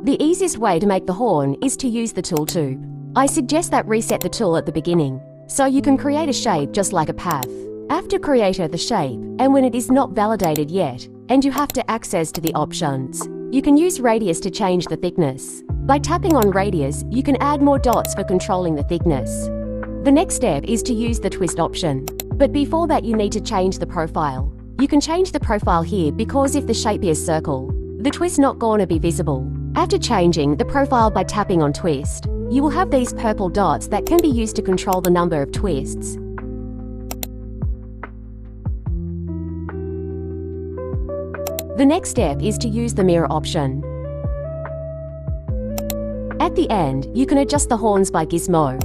The easiest way to make the horn is to use the tool tube. I suggest that reset the tool at the beginning, so you can create a shape just like a path. After create the shape, and when it is not validated yet, and you have to access to the options, you can use radius to change the thickness. By tapping on radius, you can add more dots for controlling the thickness. The next step is to use the twist option. But before that, you need to change the profile. You can change the profile here because if the shape is circle, the twist not going to be visible. After changing the profile by tapping on twist, you will have these purple dots that can be used to control the number of twists. The next step is to use the mirror option. At the end, you can adjust the horns by gizmo.